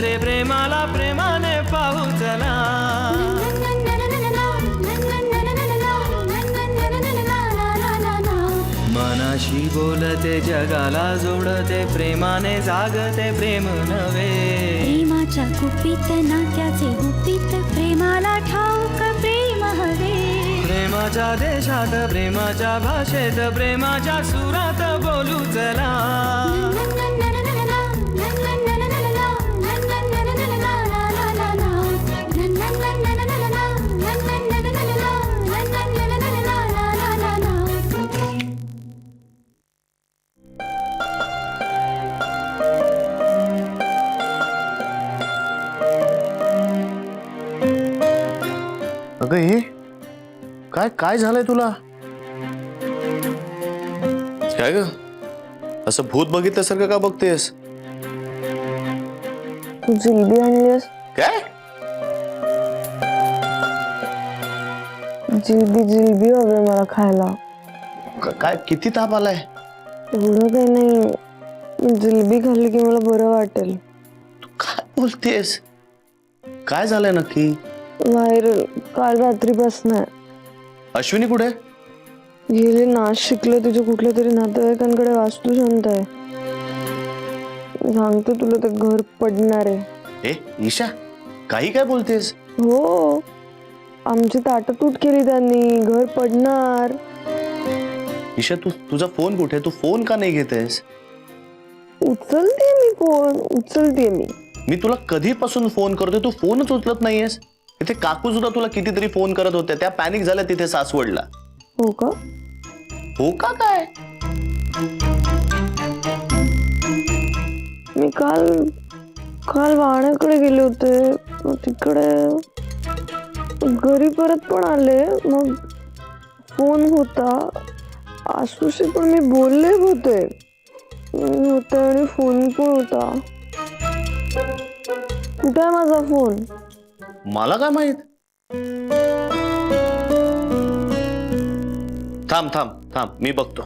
रे प्रेमाला प्रेमाने पाहू चला. मनाशी बोलते जगाला जोडते प्रेमाने जागते प्रेम नव्हे. प्रेमाच्या कुपीत नात्याचे गुपित प्रेमाला ठाऊक प्रेम हवे. प्रेमाच्या देशात प्रेमाच्या भाषेत प्रेमाच्या सुरात बोलू चला. अगं हे काय काय झालंय तुला? काय ग असं भूत बघितल्यासारखं का बघतेस? तू जिलबी आणलीस? काय जिलबी हवे मला खायला. काय किती ताप आलाय? एवढं काही नाही, जिलबी खाल्ली की मला बरं वाटेल. तू काय बोलतेस? काय झालंय नक्की? व्हायरल काल रात्रीपासून आहे. अश्विनी कुठे? गेले नाशिकला तुझ्या कुठल्या तरी नातेवाईकांकडे. वास्तुशांत आहे. सांगतो तुला ते घर पडणार आहे. ए ईशा काही काय बोलतेस? हो, आमची ताटातूट केली त्यांनी. घर पडणार. ईशा तुझा फोन कुठे? तू फोन का नाही घेतेस? उचलते मी फोन, उचलते मी. मी तुला कधीपासून फोन करतोय, तू फोनच उचलत नाहीयेस. इथे काकू सुद्धा तुला कितीतरी फोन करत होत्या, त्या पॅनिक झाल्या तिथे सासवडला. हो का? हो का काय? मी काल वाण्याकडे गेले होते, तिकडे घरी परत पण आले. मग फोन होता, आशुशी पण मी बोलले होते आणि फोन पण होता. कुठे आहे माझा फोन? मला काय माहित. थांब थांब थांब मी बघतो.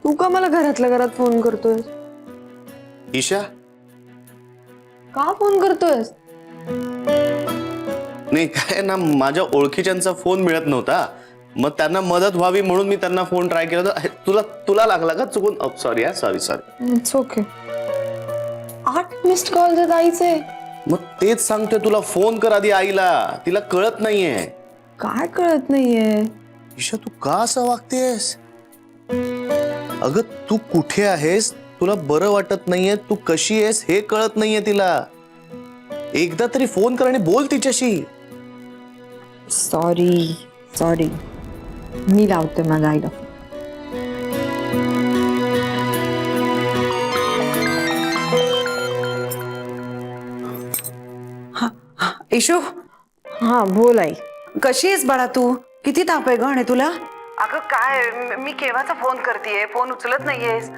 तू का मला घरातल्या घरात फोन करतोय? ईशा का फोन करतोयस? नाही काय ना, माझ्या ओळखीच्यांचा फोन मिळत नव्हता, मग त्यांना मदत व्हावी म्हणून मी त्यांना फोन ट्राय केला होता. तुला लागला का चुकून? Sorry sorry. It's okay. 8 missed call आहेत आईचे. मग तेच सांगतोय तुला, फोन कर आधी आईला. तिला कळत नाहीये. काय कळत नाहीये? ईशा तू का असं वागतेस? अगं तू कुठे आहेस? तुला बरं वाटत नाहीये? तू कशी आहेस हे कळत नाहीये तिला. एकदा तरी फोन कर आणि बोल तिच्याशी. सॉरी मी लावते माझ्या आईला. इशू, हा बोल आई. कशी आहेस बाळा तू? किती ताप आहे ग आणि तुला? अगं काय, मी केव्हाचा फोन करतेय, फोन उचलत नाहीयेस.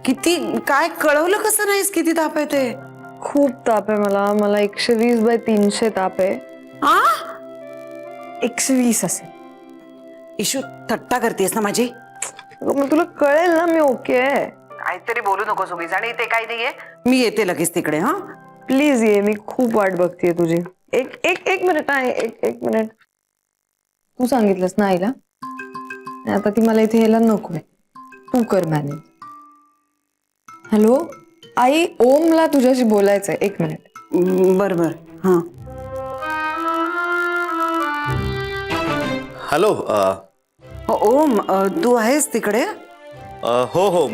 किती काय कळवलं कसं नाहीस किती ताप आहे ते? खूप ताप आहे मला 120/300 ताप आहे. 120 असेल. इशू थट्टा करतेस ना माझी? मग तुला कळेल ना मी ओके आहे. काहीतरी बोलू नकोस उगीच. आणि ते काही नाहीये, मी येते लगेच तिकडे. हा प्लीज ये, मी खूप वाट बघतेय तुझी. एक मिनिट आहे. एक मिनिट. तू सांगितलंस ना आईला, आता ती मला इथे यायला नकोय. तू कर मॅनेज. हॅलो आई, ओमला तुझ्याशी बोलायचंय. 1 मिनिट. बर हा. हॅलो. ओम, तू आहेस तिकडे? हो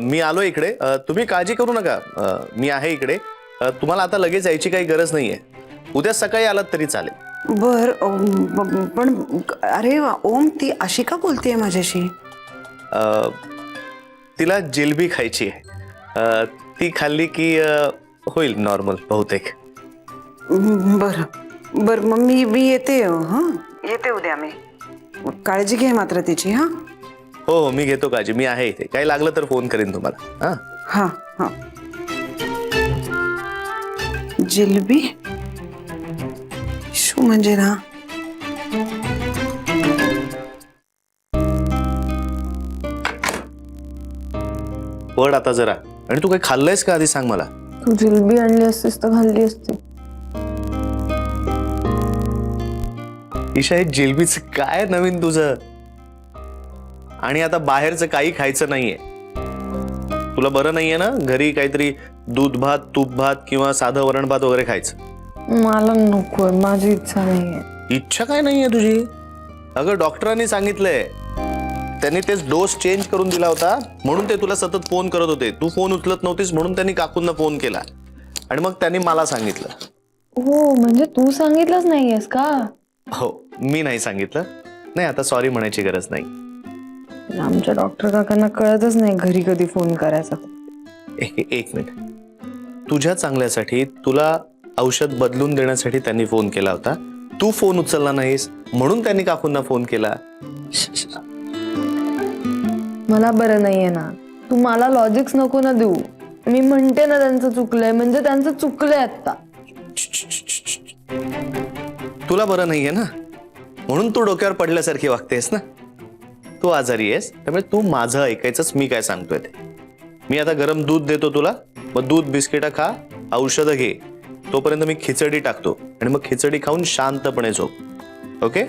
मी आलो इकडे. तुम्ही काळजी करू नका, मी आहे इकडे. तुम्हाला आता लगेच यायची काही गरज नाहीये. उद्या सकाळी आलात तरी चालेल. बर. पण अरे ओम, ती अशी का बोलतेय माझ्याशी? तिला जिलबी खायची आहे. ती खाल्ली की होईल नॉर्मल बहुतेक. बर मग मी येते. हा येते उद्या मी. काळजी घे मात्र तिची. हा हो मी घेतो काळजी. मी आहे इथे. काही लागलं तर फोन करेन तुम्हाला. हा हा. जिलबी तू म्हणजे ना पड आता जरा. आणि तू काही खाल्लंयस का आधी सांग मला. तू जिलबी आणली असतीस तर खाल्ली असती. ईशा, हे जिलबीच काय नवीन तुझं. आणि आता बाहेरचं काही खायचं नाहीये. तुला बरं नाहीये ना, घरी काहीतरी दूध भात, तूप भात किंवा साधं वरण भात वगैरे खायचं. मला नकोय, माझी इच्छा नाहीये. इच्छा काय नाहीये तुझी. अगं डॉक्टरांनी सांगितलंय, त्यांनी तेच डोस चेंज करून दिला होता म्हणून ते तुला सतत फोन करत होते. तू फोन उचलत नव्हतीस म्हणून त्यांनी काकूंना फोन केला आणि मग त्यांनी मला सांगितलं. हो, म्हणजे तू सांगितलंच नाहीयेस का? हो, मी नाही सांगितलं. नाही, आता सॉरी म्हणायची गरज नाही. आमच्या डॉक्टर काकांना कळतच नाही घरी कधी फोन करायचा. एक मिनिट. तुझ्या चांगल्यासाठी, तुला औषध बदलून देण्यासाठी त्यांनी फोन केला होता. तू फोन उचलला नाहीस म्हणून त्यांनी काकूंना फोन केला. मला बरं नाहीये ना. तू मला लॉजिक्स नको ना देऊ. मी म्हणते ना त्यांचं चुकलंय म्हणजे त्यांचं चुकलंय आता. तुला बरं नाहीये ना म्हणून तू डोक्यावर पडल्यासारखी वागतेस ना. तू आजारी आहेस त्यामुळे तू माझं ऐकायचंच. मी काय सांगतोय ते. मी आता गरम दूध देतो तुला. मग दूध बिस्किटं खा, औषधं घे. तोपर्यंत मी खिचडी टाकतो आणि मग खिचडी खाऊन शांतपणे झोप. ओके.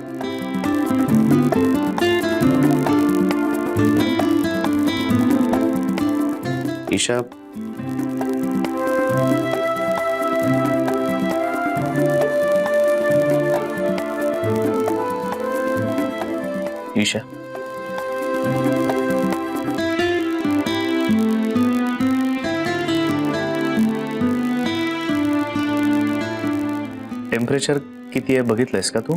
ईशा, ईशा, टेम्परेचर किती आहे बघितलंयस का तू?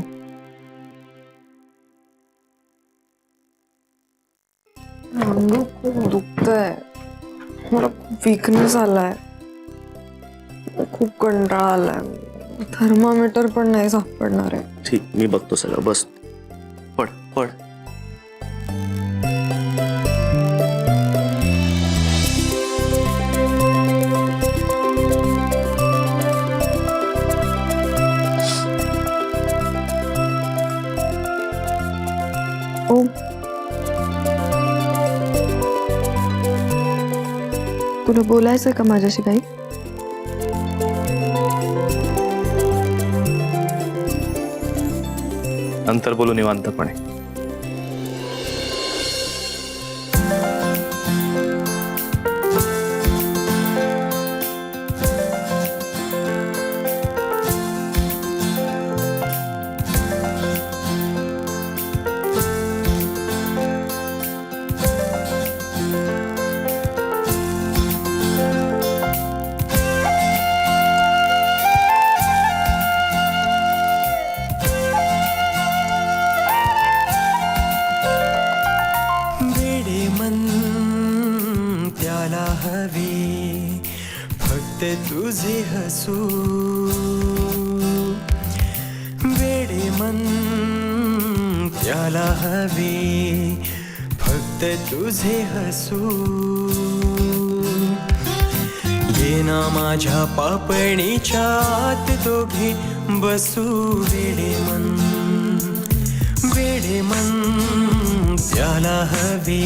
अंग खूप दुखतंय. मला खूप विकनेस आलाय. खूप कंटाळा आलाय. थर्मामीटर पण नाही सापडणार आहे. ठीक, मी बघतो सगळं. बस, पड पड. ओ, तुला बोलायचंय का माझ्याशी काही? नंतर बोलू निवांतपणे. फक्त तुझे हसू वेडे मन त्याला हवे. फक्त तुझे हसू ये ना माझ्या पापणीच्या आत दोघे बसू. वेडे मन त्याला हवे,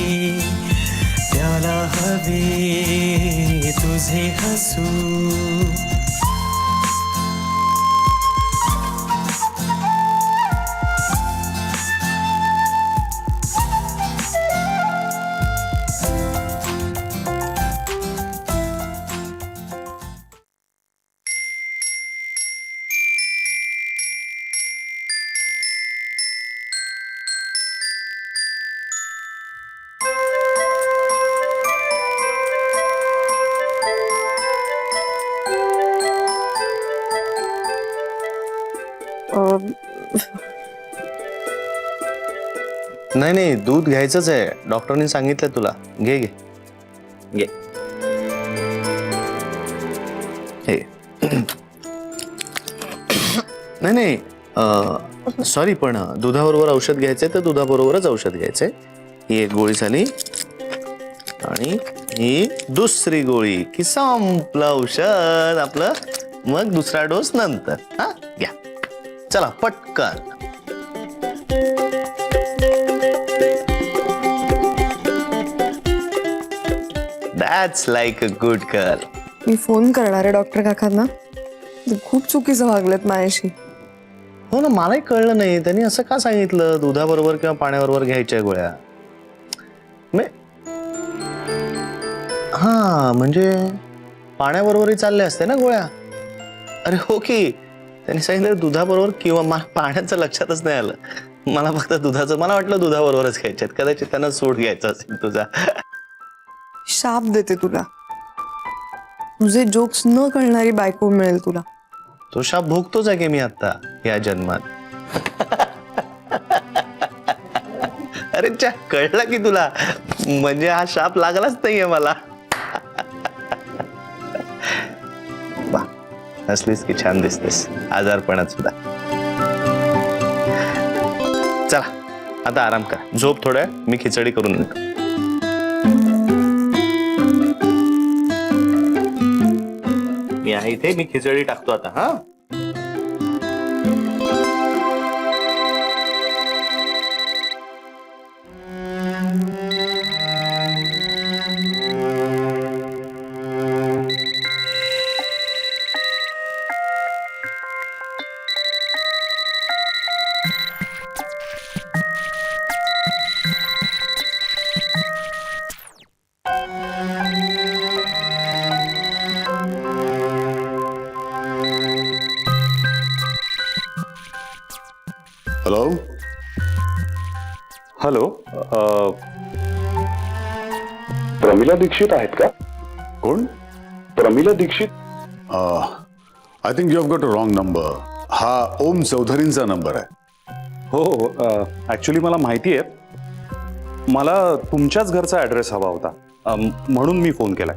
त्याला हवे तुझे हसू. नाही नाही, दूध घ्यायचंच आहे. डॉक्टरने सांगितलं तुला. घे घे घे. हे नाही नाही, सॉरी, पण दुधाबरोबर औषध घ्यायचंय तर दुधाबरोबरच औषध घ्यायचंय. ही एक गोळी झाली आणि ही दुसरी गोळी की संपलं औषध आपलं. मग दुसरा डोस नंतर. हा घ्या. चला पटकन. That's like a good girl. Me phone करणार आहे डॉक्टर काकांना. ते खूप चुकीचं वागलेत माझ्याशी. हो ना, मलाही कळलं नाही त्यांनी असं का सांगितलं दुधाबरोबर किंवा पाण्याबरोबर घ्यायच्या गोळ्या. हा म्हणजे पाण्याबरोबरही चालले असते ना गोळ्या. अरे हो की, त्यांनी सांगितलं दुधाबरोबर किंवा पाण्याचं लक्षातच नाही आलं. मला फक्त दुधाचं, मला वाटलं दुधाबरोबरच घ्यायच्यात. कदाचित त्यांना सूट घ्यायचा असेल तुझा. शाप देते तुला. तुझे जोक्स न कळणारी बायको मिळेल तुला. तो शाप भोगतोच आहे की मी आता या जन्मात. अरे च्या, कळला की तुला. म्हणजे हा शाप लागलाच नाहीये मला. वा, हसलीस की छान दिसतेस आजारपणात सुद्धा. चला आता आराम कर, झोप थोड्या. मी खिचडी करून देतो. मी आहे इथे, मी खिचडी टाकतो आता. हा हॅलो हॅलो, प्रमिला दीक्षित आहेत का? कोण? Pramila Dikshit? I think you have got a wrong number. हा ओम चौधरींचा नंबर आहे. हो, ॲक्च्युली मला माहिती आहे. मला तुमच्याच घरचा ॲड्रेस हवा होता, म्हणून मी फोन केलाय.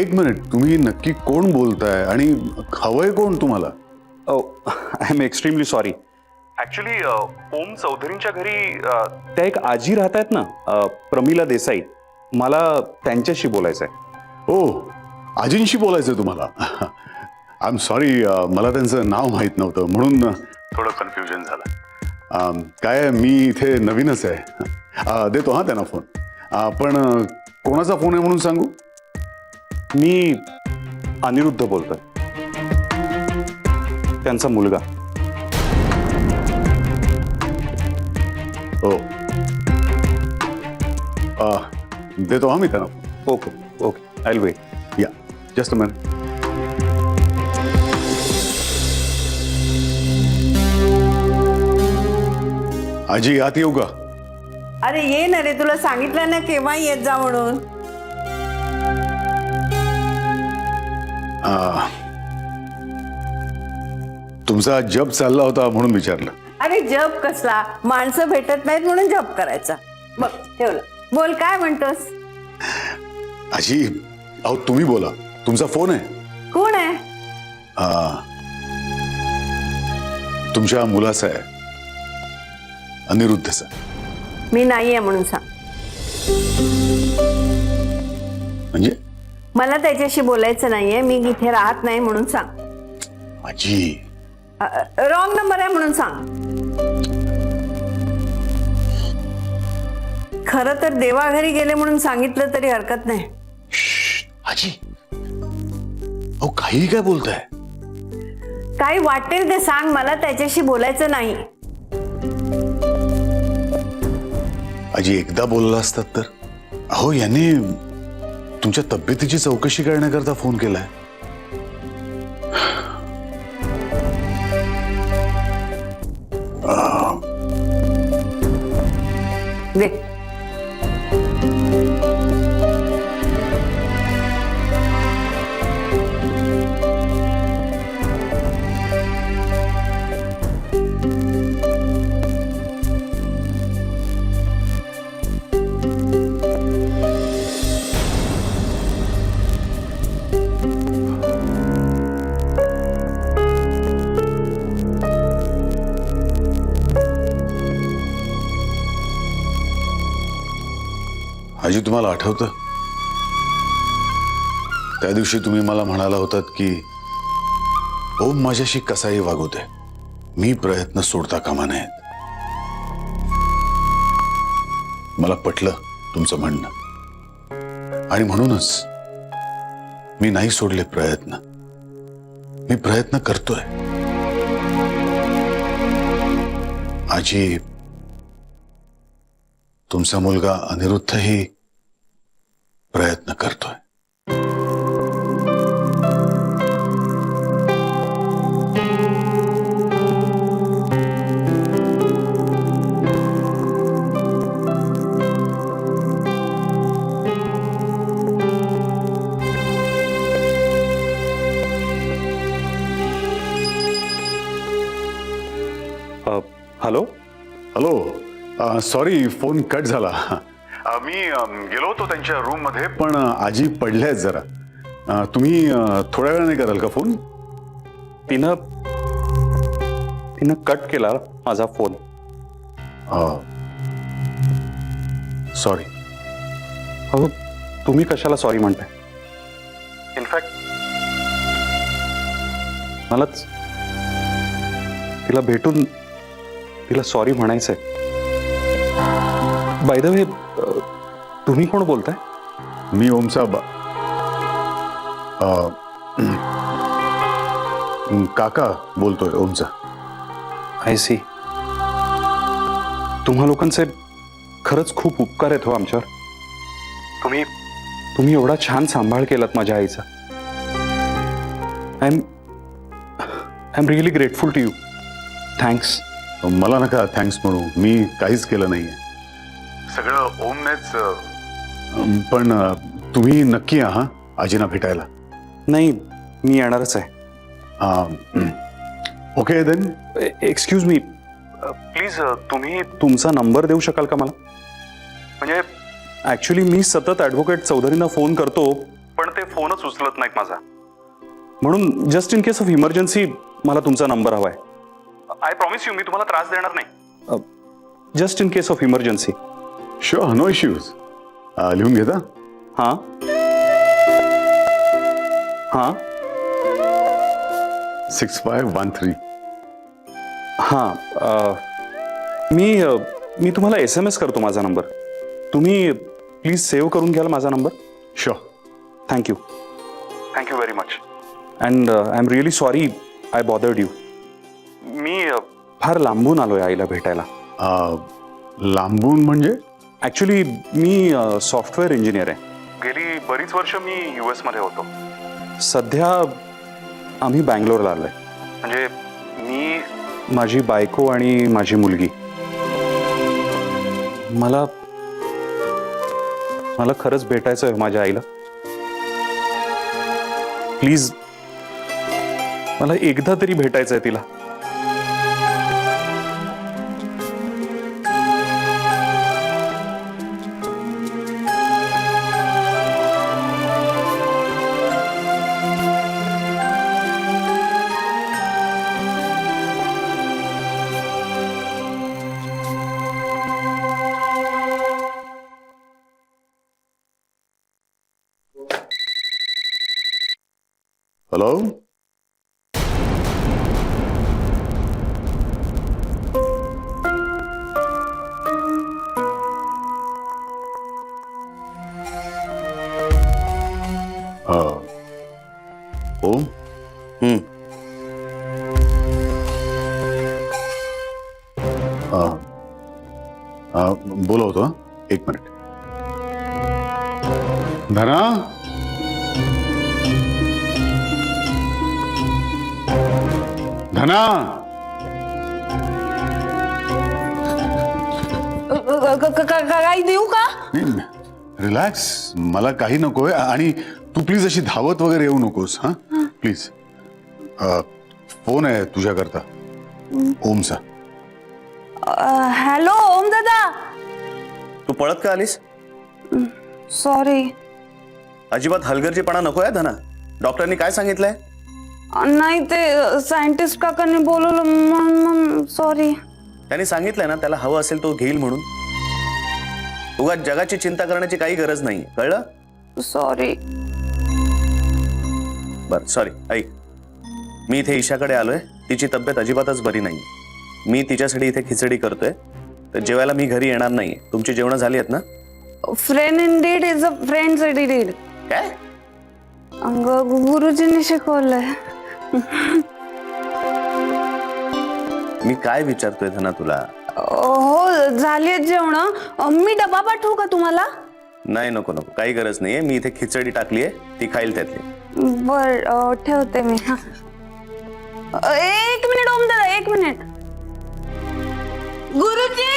एक मिनिट, तुम्ही नक्की कोण बोलताय आणि हवंय कोण तुम्हाला? I am extremely sorry. Actually Om चौधरींच्या घरी त्या एक आजी राहत आहेत ना, प्रमिला देसाई. मला त्यांच्याशी बोलायचं आहे. ओ, आजींशी बोलायचंय तुम्हाला? आय एम सॉरी, मला त्यांचं नाव माहीत नव्हतं म्हणून थोडं कन्फ्युजन झालं. काय मी इथे नवीनच आहे. देतो हा त्यांना फोन. पण कोणाचा फोन आहे म्हणून सांगू? मी अनिरुद्ध बोलतोय, त्यांचा मुलगा. हो, देतो हा मी त्यांना. Okay okay, I will wait. Yeah, just a minute. आजी आत येऊ का? अरे ये ना रे, तुला सांगितलं ना केव्हा येत जा म्हणून. तुमचा जप चालला होता म्हणून विचारलं. अरे जप कसला, माणसं भेटत नाहीत म्हणून जप करायचा. बघ ठेवलं. बोल, काय म्हणतोस? आजी, अहो तुम्ही बोला, तुमचा फोन आहे. कोण आहे? तुमच्या मुलाचा आहे, अनिरुद्धचा. मी नाहीये म्हणून सांग. म्हणजे मला त्याच्याशी बोलायचं नाहीये, मी इथे राहत नाही म्हणून सांग. आजी, रॉंग नंबर आहे म्हणून सांग. खरं तर देवाघरी गेले म्हणून सांगितलं तरी हरकत नाही. आजी, अहो काही काय बोलताय? काही वाटेल ते सांग, मला त्याच्याशी बोलायचं नाही. आजी, एकदा बोलला असतात तर. अहो याने तुमच्या तब्येतीची चौकशी करण्याकरता फोन केलाय. दे. आजी, तुम्हाला आठवतं त्या दिवशी तुम्ही मला म्हणाला होतात की ओम माझ्याशी कसाही वागू दे, मी प्रयत्न सोडता कामा नयेत. मला पटलं तुमचं म्हणणं आणि म्हणूनच मी नाही सोडले प्रयत्न. मी प्रयत्न करतोय. आजी, तुमचा मुलगा अनिरुद्धही प्रयत्न करतोय. Hello. Hello, sorry phone cut झाला. मी गेलो होतो त्यांच्या रूम मध्ये, पण आजी पडल्यात जरा. तुम्ही थोड्या वेळाने कराल का फोन? तिनं कट केला माझा फोन. सॉरी. अहो, तुम्ही कशाला सॉरी म्हणताय? इनफॅक्ट मलाच तिला भेटून तिला सॉरी म्हणायचंय. बाय द वे, तुम्ही कोण बोलताय? मी ओमचा काका बोलतोय. ओमचा. I see. तुम्हा लोकांचे खरंच खूप उपकार आहेत हो आमच्यावर. तुम्ही एवढा छान सांभाळ केलात माझ्या आईचा. I am really grateful to you. Thanks. मला नका थँक्स म्हणू. मी काहीच केलं नाहीये. सगळं ओमनेच. पण तुम्ही नक्की या हा आजीना भेटायला? नाही, मी येणारच आहे. Okay then. Excuse me, please तुम्ही तुमचा नंबर देऊ शकाल का मला? म्हणजे ॲक्च्युली मी सतत ॲडव्होकेट चौधरींना फोन करतो, पण ते फोनच उचलत नाहीत माझा. म्हणून just in case of emergency मला तुमचा नंबर हवा आहे. आय प्रॉमिस यू, मी तुम्हाला त्रास देणार नाही. Just in case of emergency. Sure, no issues. लिहून घेता? हां हां 6513. हां. मी तुम्हाला SMS करतो माझा नंबर. तुम्ही प्लीज सेव्ह करून घ्याल माझा number? Sure. Thank you very much. And I am really sorry I bothered you. मी फार लांबून आलोय आईला भेटायला. लांबून म्हणजे? ॲक्च्युली मी सॉफ्टवेअर इंजिनियर आहे. गेली बरीच वर्ष मी US मध्ये होतो. सध्या आम्ही बँगलोरला आलोय. म्हणजे मी, माझी बायको आणि माझी मुलगी. मला खरंच भेटायचं आहे माझ्या आईला. प्लीज, मला एकदा तरी भेटायचं आहे तिला. हॅलो. ओम. बोलवतो. एक मिनिट. धना. धना. काही देऊ का? रिलॅक्स. मला काही नकोय. आणि तू प्लीज अशी धावत वगैरे येऊ नकोस. हा प्लीज. फोन आहे तुझ्याकरता, ओमचा. हॅलो ओम दादा. तू पळत का आलीस? सॉरी. अजिबात हलगर्जीपणा नकोय धना. डॉक्टरनी काय सांगितलंय? नाही, ते सायंटिस्ट काकांनी बोलवलं म्हणून. सॉरी. त्यांनी सांगितलंय ना त्याला हवं असेल तो घेईल म्हणून. उगाच जगाची चिंता करण्याची काही गरज नाही, कळलं? सॉरी. बरं सॉरी. ऐक, मी इथे ईशाकडे आलोय. तिची तब्येत अजिबातच बरी नाही. मी तिच्यासाठी इथे खिचडी करतोय, तर जेवायला मी घरी येणार नाही. तुमची जेवणं झाली आहेत ना? Friend in deed is a friend in deed. काय? गुरुजींनी शिकवलंय. मी काय विचारतोय धना तुला? हो झाली जेवण. मी डबा पाठवू का तुम्हाला? नाही, नको नको, काही गरज नाहीये. मी इथे खिचडी टाकलीये, ती खाईल त्यातली. बर ठेवते मी. हा. एक मिनिट ओम दादा, एक मिनिट. गुरुजी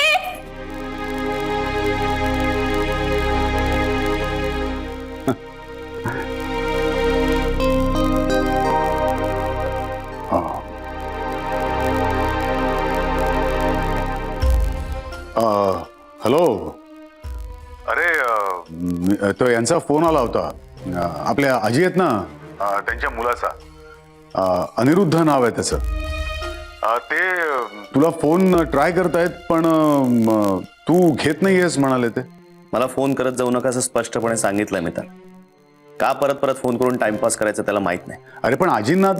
हॅलो. अरे तो यांचा फोन आला होता. आपल्या आजी आहेत ना, त्यांच्या मुलाचा. अनिरुद्ध नाव आहे त्याचं. ते तुला फोन ट्राय करतायत, पण तू घेत नाहीयेस म्हणाले ते. मला फोन करत जाऊ नका असं स्पष्टपणे सांगितलं मी. तर का परत परत फोन करून टाइमपास करायचं त्याला माहित नाही. अरे पण आजींना